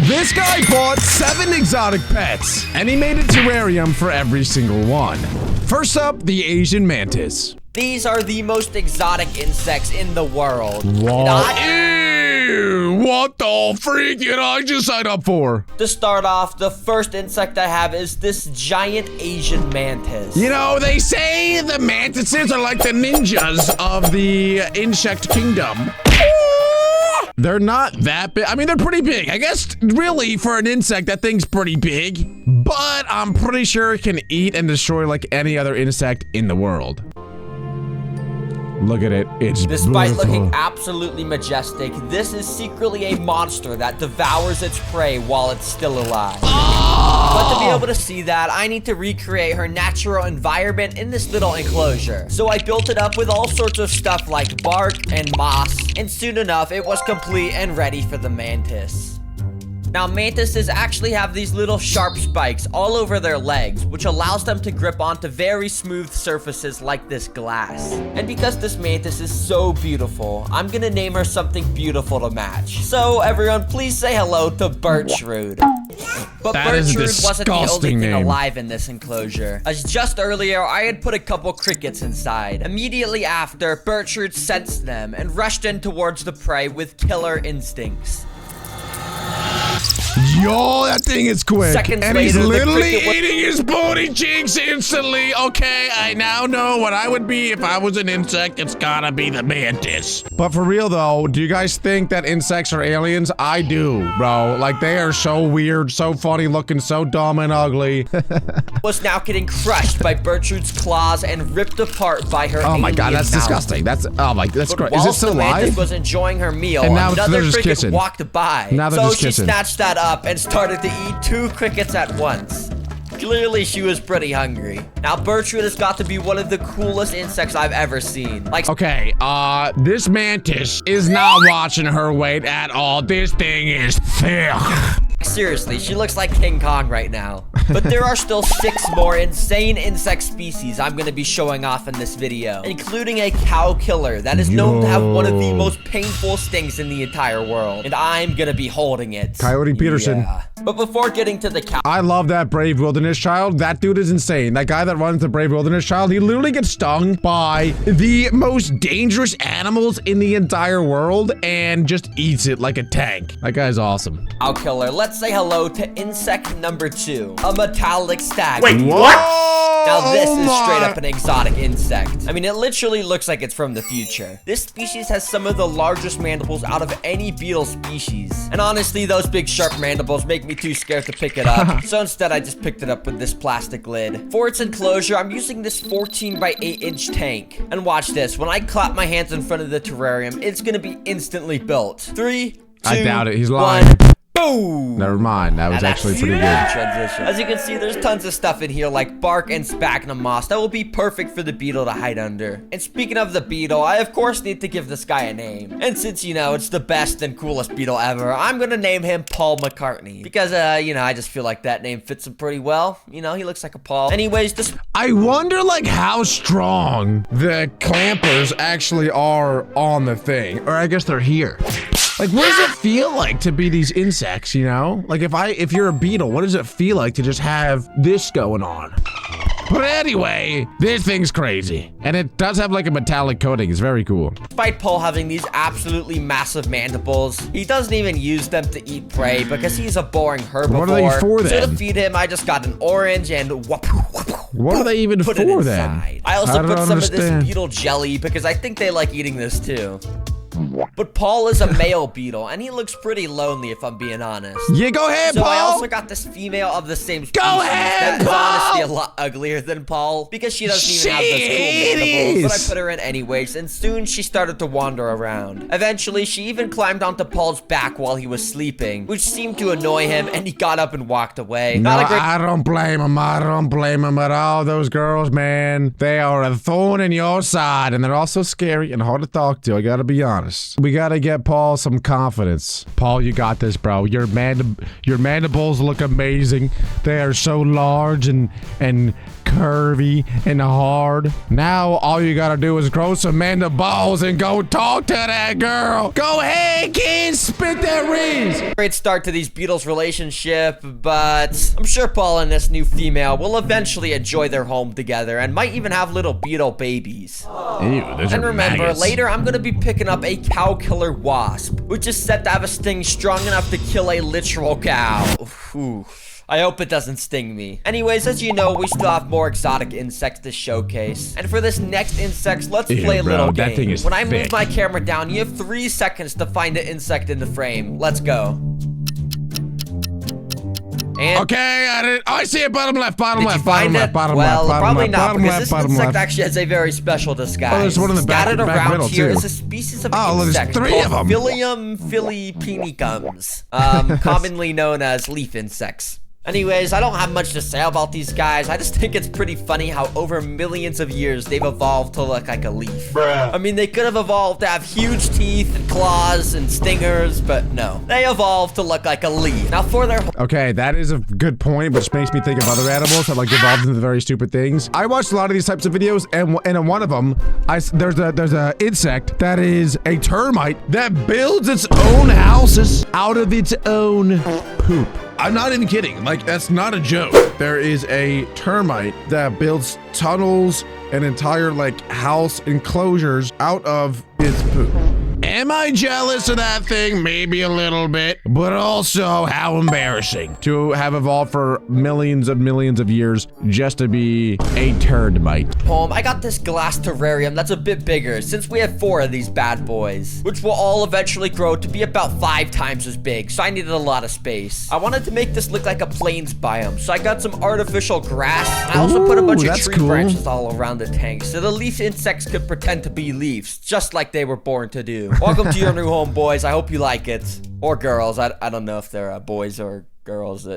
This guy bought 7 exotic pets, and he made a terrarium for every single one. First up, the Asian mantis. These are the most exotic insects in the world. What? Ew, what the freak did I just sign up for? To start off, the first insect I have is this giant Asian mantis. You know, they say the mantises are like the ninjas of the insect kingdom. They're not that big. I mean, they're pretty big. I guess, really, for an insect, that thing's pretty big. But I'm pretty sure it can eat and destroy like any other insect in the world. Look at it. It's Despite beautiful. looking absolutely majestic, this is secretly a monster that devours its prey while it's still alive. But to be able to see that, I need to recreate her natural environment in this little enclosure. So I built it up with all sorts of stuff like bark and moss, and soon enough, it was complete and ready for the mantis. Now, mantises actually have these little sharp spikes all over their legs, which allows them to grip onto very smooth surfaces like this glass. And because this mantis is so beautiful, I'm gonna name her something beautiful to match. So everyone, please say hello to Birchrude. But Birchrude wasn't the only thing alive in this enclosure, as just earlier, I had put a couple crickets inside. Immediately after, Birchrude sensed them and rushed in towards the prey with killer instincts. Yo, that thing is quick. Seconds and later, he's literally eating his booty cheeks instantly. Okay, I now know what I would be if I was an insect. It's gotta be the mantis. But for real though, do you guys think that insects are aliens? I do, bro. Like, they are so weird, so funny looking, so dumb and ugly. Was now getting crushed by Birchrude's claws and ripped apart by her alien Oh my god, that's mouth. disgusting. That's, oh my, that's great. Is it still the mantis alive? was enjoying her meal, And now another they're just cricket kissing. walked by. Now they're so just she kissing. snatched that up and started to eat 2 crickets at once. Clearly, she was pretty hungry. Now, Birchrude has got to be one of the coolest insects I've ever seen. Like, okay, this mantis is not watching her weight at all. This thing is thick. seriously, she looks like King Kong right now. But there are still 6 more insane insect species I'm gonna be showing off in this video, including a cow killer that is known to have one of the most painful stings in the entire world, and I'm gonna be holding it. Coyote Peterson. Yeah. But before getting to the cow, I love that Brave Wilderness Child. That dude is insane. That guy that runs the Brave Wilderness Child, he literally gets stung by the most dangerous animals in the entire world and just eats it like a tank. That guy's awesome. cow killer, let's say hello to insect number 2, a metallic stag. Wait, what? Now this is straight up an exotic insect. I mean, it literally looks like it's from the future. This species has some of the largest mandibles out of any beetle species. And honestly, those big sharp mandibles make me too scared to pick it up. So instead, I just picked it up with this plastic lid. For its enclosure, I'm using this 14 by 8 inch tank. And watch this, when I clap my hands in front of the terrarium, it's gonna be instantly built. 3, 2, I doubt it. He's lying. 1. Boom! Never mind. That was actually pretty good. Transition. As you can see, there's tons of stuff in here like bark and sphagnum moss that will be perfect for the beetle to hide under. And speaking of the beetle, I of course need to give this guy a name. And since, you know, it's the best and coolest beetle ever, I'm gonna name him Paul McCartney. Because, you know, I just feel like that name fits him pretty well. You know, he looks like a Paul. Anyways, this... I wonder, like, how strong the clampers actually are on the thing. Or I guess they're here. Like, what does it feel like to be these insects, you know? Like, if you're a beetle, what does it feel like to just have this going on? But anyway, this thing's crazy. And it does have, like, a metallic coating. It's very cool. Despite Paul having these absolutely massive mandibles, he doesn't even use them to eat prey because he's a boring herbivore. What are they for, then? So to feed him, I just got an orange and What are they even put for, it then? inside. I also I put don't some of understand. this beetle jelly because I think they like eating this too. But Paul is a male beetle, and he looks pretty lonely if I'm being honest. Yeah, go ahead, So Paul. I also got this female of the same species. Go ahead, that is Paul. honestly a lot uglier than Paul because she doesn't even have those cool mandibles. But I put her in anyways, and soon she started to wander around. Eventually, she even climbed onto Paul's back while he was sleeping, which seemed to annoy him, and he got up and walked away. No, Not a great I don't blame him. I don't blame him at all. Those girls, man, they are a thorn in your side, and they're also scary and hard to talk to. I gotta be honest. We gotta get Paul some confidence. Paul, you got this, bro. Your mandibles look amazing. They are so large and curvy and hard. Now all you gotta do is grow some mandibles and go talk to that girl. Go ahead, kids, spit that rings. Great start to these Beetles' relationship, but I'm sure Paul and this new female will eventually enjoy their home together and might even have little Beetle babies. Ew, those And are remember, maggots. later I'm gonna be picking up a cow killer wasp, which is said to have a sting strong enough to kill a literal cow. Ooh. I hope it doesn't sting me. Anyways, as you know, we still have more exotic insects to showcase. And for this next insect, let's play a little game. That thing is when I move thick. my camera down, you have 3 seconds to find the insect in the frame. Let's go. And Okay, I see it. Bottom left, bottom did you left, bottom find left, it? bottom Well, left, bottom probably left, not, bottom because left, this bottom insect left. actually has a very special disguise. Oh, there's one in the back- Scattered back around middle, here too. is a species of Oh, there's insect 3 called of 'em. Phyllium philippinicums, commonly known as leaf insects. Anyways, I don't have much to say about these guys. I just think it's pretty funny how over millions of years they've evolved to look like a leaf. I mean, they could have evolved to have huge teeth and claws and stingers, but no. They evolved to look like a leaf. Now for their Okay, that is a good point, which makes me think of other animals that like evolved into very stupid things. I watched a lot of these types of videos, and in one of them, there's a insect that is a termite that builds its own houses out of its own poop. I'm not even kidding. Like, that's not a joke. There is a termite that builds tunnels and entire like house enclosures out of its poop. Am I jealous of that thing? Maybe a little bit, but also how embarrassing to have evolved for millions of years just to be a turdmite. home, I got this glass terrarium that's a bit bigger since we have 4 of these bad boys, which will all eventually grow to be about 5 times as big, so I needed a lot of space. I wanted to make this look like a plains biome, so I got some artificial grass. I also put a bunch of that's tree cool. branches all around the tank, so the leaf insects could pretend to be leaves, just like they were born to do. Welcome to your new home, boys. I hope you like it. Or girls. I don't know if they're boys or girls.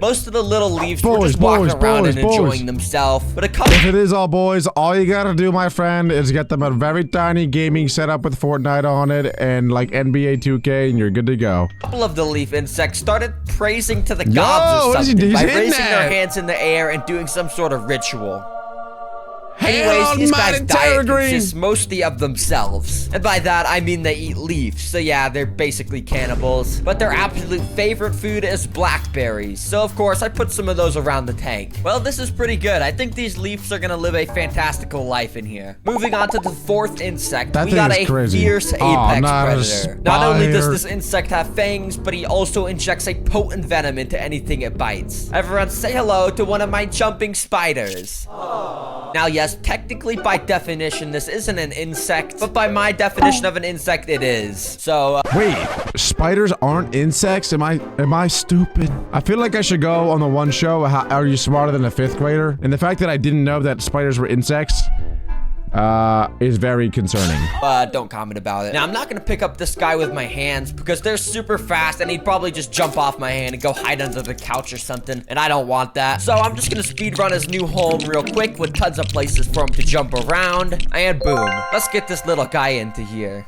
Most of the little leaves were just walking around and enjoying themselves. But a couple If it is all boys, all you gotta do, my friend, is get them a very tiny gaming setup with Fortnite on it and like NBA 2K, and you're good to go. of the leaf insects started praising to the gods or something by raising their hands in the air and doing some sort of ritual. Anyways, these guys' diet consists mostly of themselves. And by that, I mean they eat leaves. So yeah, they're basically cannibals. But their absolute favorite food is blackberries. So of course, I put some of those around the tank. Well, this is pretty good. I think these leaves are gonna live a fantastical life in here. Moving on to the 4th insect, we got a fierce apex predator. Not only does this insect have fangs, but he also injects a potent venom into anything it bites. Everyone say hello to one of my jumping spiders. Now, yes, technically by definition, this isn't an insect, but by my definition of an insect, it is. So, Wait, spiders aren't insects? Am I stupid? I feel like I should go on the one show, Are You Smarter Than a 5th Grader? And the fact that I didn't know that spiders were insects is very concerning. don't comment about it. Now, I'm not gonna pick up this guy with my hands because they're super fast and he'd probably just jump off my hand and go hide under the couch or something, and I don't want that. So I'm just gonna speed run his new home real quick with tons of places for him to jump around, and boom. Let's get this little guy into here.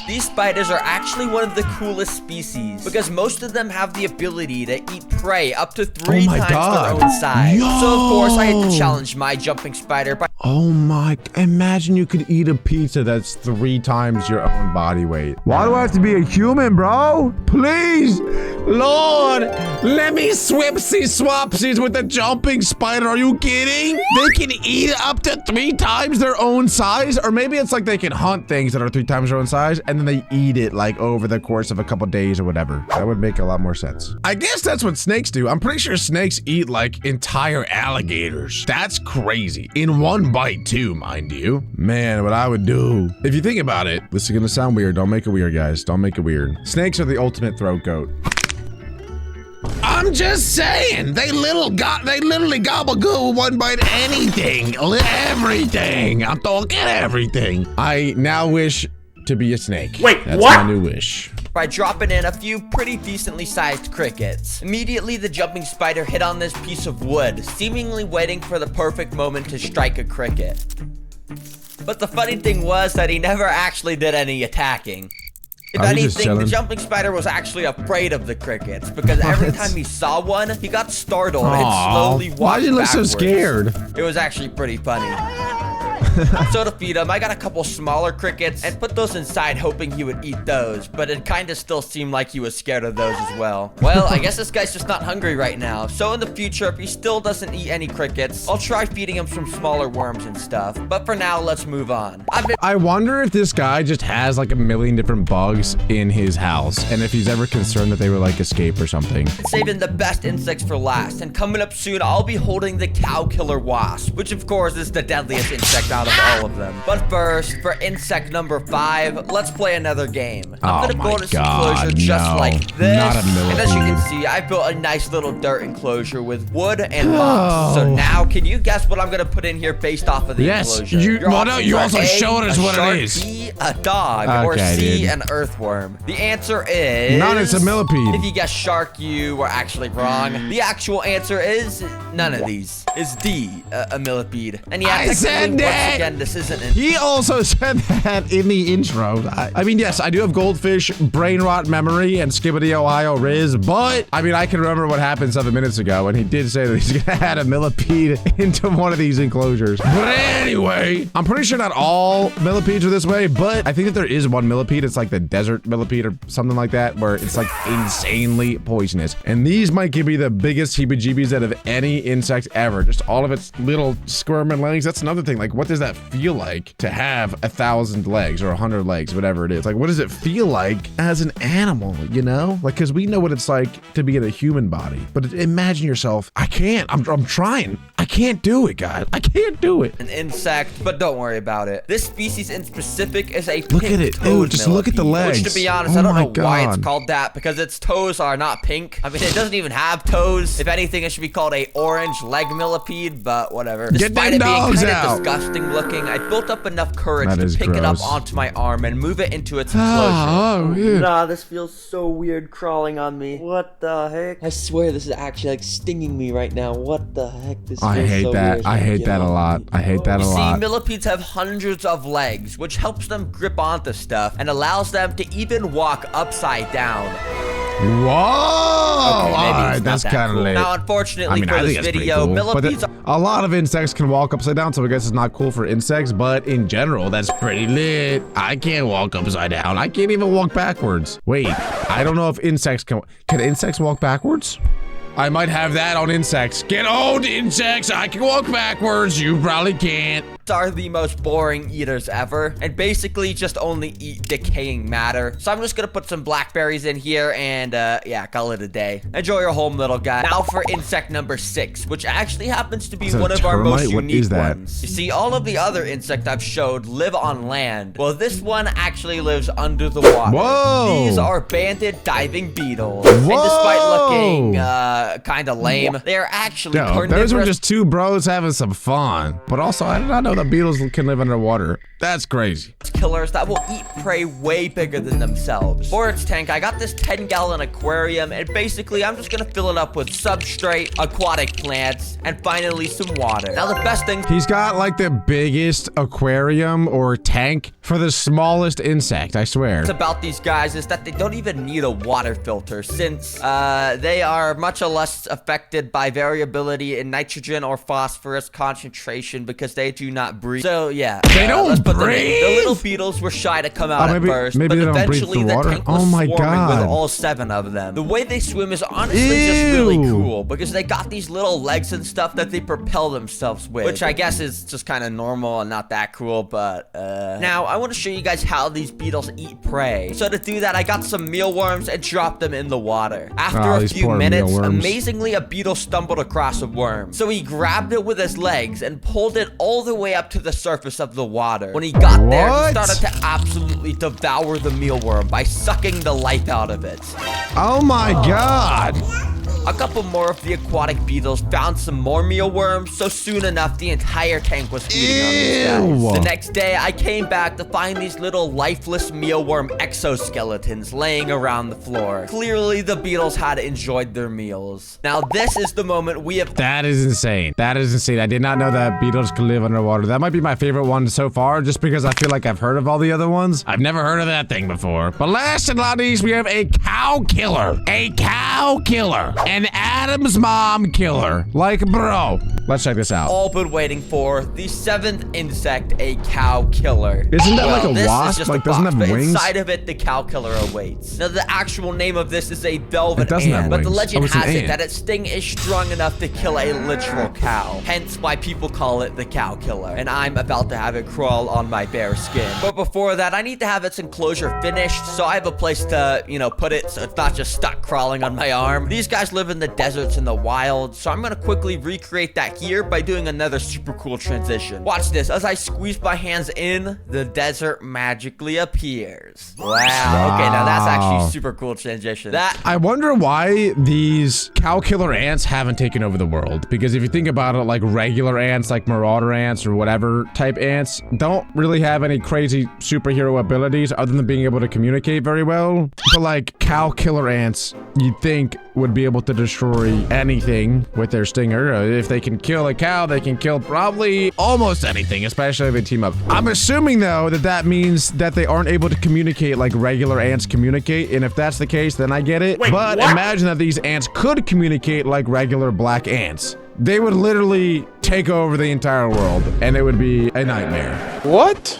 These spiders are actually one of the coolest species because most of them have the ability to eat prey up to 3 times their own size. So of course I had to challenge my jumping spider by Oh my, imagine you could eat a pizza that's 3 times your own body weight. Why do I have to be a human, bro? Please, Lord, let me swipsy swapsies with the jumping spider. Are you kidding? They can eat up to 3 times their own size? Or maybe it's like they can hunt things that are 3 times their own size and then they eat it like over the course of a couple days or whatever. That would make a lot more sense. I guess that's what snakes do. I'm pretty sure snakes eat like entire alligators. That's crazy. In one bite too, mind you. Man, what I would do. If you think about it, this is gonna sound weird. Don't make it weird, guys. Don't make it weird. Snakes are the ultimate throat goat. I'm just saying, they literally gobble goo one bite anything, everything. I'm talking everything. I now wish to be a snake. Wait, that's what? my new wish. by dropping in a few pretty decently sized crickets. Immediately, the jumping spider hit on this piece of wood, seemingly waiting for the perfect moment to strike a cricket. But the funny thing was that he never actually did any attacking. If anything, the jumping spider was actually afraid of the crickets because every time he saw one, he got startled and slowly walked Why did you look so backwards. scared? It was actually pretty funny. So to feed him, I got a couple smaller crickets and put those inside hoping he would eat those, but it kind of still seemed like he was scared of those as well. Well, I guess this guy's just not hungry right now. So in the future, if he still doesn't eat any crickets, I'll try feeding him some smaller worms and stuff. But for now, let's move on. I wonder if this guy just has like a million different bugs in his house and if he's ever concerned that they would like escape or something. Saving the best insects for last, and coming up soon, I'll be holding the cow killer wasp, which of course is the deadliest insect out of all of them. But first, for insect number 5, let's play another game. I'm gonna build this enclosure just like this. Not a millipede. And as you can see, I built a nice little dirt enclosure with wood and moss. So now, can you guess what I'm gonna put in here based off of the enclosure? You also showed us what it is. B, a dog, or C, an earthworm. The answer is... None, it's a millipede. If you guess shark, you were actually wrong. The actual answer is none of these. It's D, a millipede. And yeah, I said that. once again, this isn't an... He also said that in the intro. I mean, yes, I do have goldfish, brain rot memory, and Skibbity Ohio Riz, but I mean, I can remember what happened 7 minutes ago, and he did say that he's gonna add a millipede into one of these enclosures. But anyway, I'm pretty sure not all millipedes are this way, but I think that there is one millipede. It's like the desert millipede or something like that, where it's like insanely poisonous. And these might give me the biggest heebie-jeebies out of any insect ever. Just all of its little squirming legs. That's another thing. Like, what does that feel like to have 1,000 legs or 100 legs, whatever it is? Like, what does it feel like as an animal, you know? Like, because we know what it's like to be in a human body, but imagine yourself. I can't. I'm trying. I can't do it, guys. I can't do it. An insect, but don't worry about it. This species in specific is a look at it. Oh, just look at the legs. Which, to be honest, I don't know why it's called that, because its toes are not pink. I mean, it doesn't even have toes. If anything, it should be called a orange leg millipede, but whatever. Despite it being kind of disgusting looking, I built up enough courage to pick it up onto my arm and move it into its enclosure. Nah, this feels so weird crawling on me. What the heck? I swear this is actually like stinging me right now. What the heck? This feels I hate so that. weird. I hate that a lot. I hate that a lot. See, millipedes have hundreds of legs, which helps them grip onto stuff and allows them to even walk upside down. Whoa! Okay, Alright, that's kind of cool. late. Now, unfortunately for this video, cool. millipedes But a lot of insects can walk upside down, so I guess it's not cool for insects, but in general, that's pretty lit. I can't walk upside down. I can't even walk backwards. Wait, I don't know if insects can insects walk backwards? I might have that on insects. Get old, insects. I can walk backwards. You probably can't. are the most boring eaters ever and basically just only eat decaying matter. So I'm just gonna put some blackberries in here and yeah, call it a day. Enjoy your home, little guy. Now for insect number 6, which actually happens to be one of our most unique ones. You see, all of the other insects I've showed live on land. Well, this one actually lives under the water. Whoa! These are banded diving beetles. Whoa! And despite looking kind of lame, they are actually carnivorous. Those were just two bros having some fun. But also, I did not know that beetles can live underwater. That's crazy. Killers that will eat prey way bigger than themselves. For its tank, I got this 10-gallon aquarium, and basically, I'm just gonna fill it up with substrate, aquatic plants, and finally some water. Now, the best thing— He's got like the biggest aquarium or tank for the smallest insect, I swear. about these guys is that they don't even need a water filter, since they are much less affected by variability in nitrogen or phosphorus concentration because they do not breathe. So yeah, they don't breathe. The little beetles were shy to come out at first, maybe but they don't eventually breathe the the water. tank was Oh my swarming God. with all 7 of them. The way they swim is honestly just really cool because they got these little legs and stuff that they propel themselves with, which I guess is just kind of normal and not that cool, but now I want to show you guys how these beetles eat prey. So to do that, I got some mealworms and dropped them in the water. After a few minutes, amazingly, a beetle stumbled across a worm. So he grabbed it with his legs and pulled it all the way up to the surface of the water. When he got there, he started to absolutely devour the mealworm by sucking the life out of it. Oh my God. A couple more of the aquatic beetles found some more mealworms, so soon enough, the entire tank was feeding on these guys. The next day, I came back to find these little lifeless mealworm exoskeletons laying around the floor. Clearly, the beetles had enjoyed their meals. Now, this is the moment we have... That is insane. That is insane. I did not know that beetles could live underwater. That might be my favorite one so far, just because I feel like I've heard of all the other ones. I've never heard of that thing before. But last and not least, we have a cow killer. A cow killer. An Adam's mom killer. Like, bro. Let's check this out. All been waiting for the 7th insect, a cow killer. Isn't that like a this wasp? Is just like, a doesn't box, have but wings? Inside of it, the cow killer awaits. Now, the actual name of this is a velvet doesn't have ant, but the wings. legend It's an has it ant. that its sting is strong enough to kill a literal cow. Hence why people call it the cow killer. And I'm about to have it crawl on my bare skin. But before that, I need to have its enclosure finished, so I have a place to, put it so it's not just stuck crawling on my arm. These guys live in the deserts in the wild, so I'm gonna quickly recreate that here by doing another super cool transition. Watch this. As I squeeze my hands in, the desert magically appears. Wow. Okay, now that's actually super cool transition. I wonder why these cow killer ants haven't taken over the world. Because if you think about it, like regular ants, like marauder ants or whatever type ants, don't really have any crazy superhero abilities other than being able to communicate very well. But like cow killer ants, you'd think would be able to destroy anything with their stinger. If they can kill a cow, they can kill probably almost anything, especially if they team up. I'm assuming though that that means that they aren't able to communicate like regular ants communicate, and if that's the case, then I get it. Wait, but what? imagine that these ants could communicate like regular black ants. They would literally take over the entire world, and it would be a nightmare. What?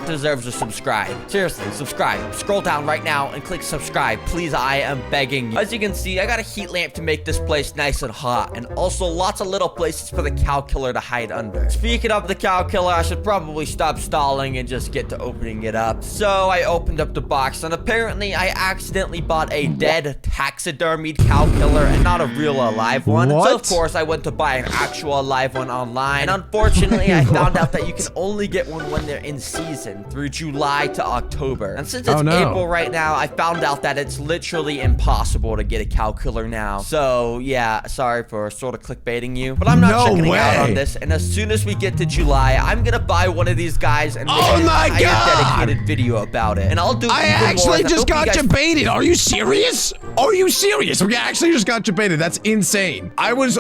Deserves a subscribe. Seriously, subscribe. Scroll down right now and click subscribe. Please, I am begging you. As you can see, I got a heat lamp to make this place nice and hot, and also lots of little places for the cow killer to hide under. Speaking of the cow killer, I should probably stop stalling and just get to opening it up. So I opened up the box, and apparently I accidentally bought a dead taxidermied cow killer and not a real alive one. What? So of course I went to buy an actual alive one online, and unfortunately I found out that you can only get one when they're in season through July to October. And since it's April right now, I found out that it's literally impossible to get a cow killer now. So yeah, sorry for sort of clickbaiting you, but I'm not checking out on this. And as soon as we get to July, I'm gonna buy one of these guys and make an entire dedicated video about it. And I'll do I actually just got you baited. Are you serious? Are you serious? We actually just got you baited. That's insane. I was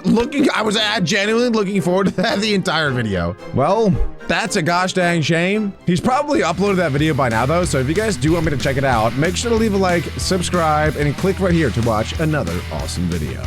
genuinely looking forward to that the entire video. Well, that's a gosh dang shame. He's probably uploaded that video by now though, so if you guys do want me to check it out, make sure to leave a like, subscribe, and click right here to watch another awesome video.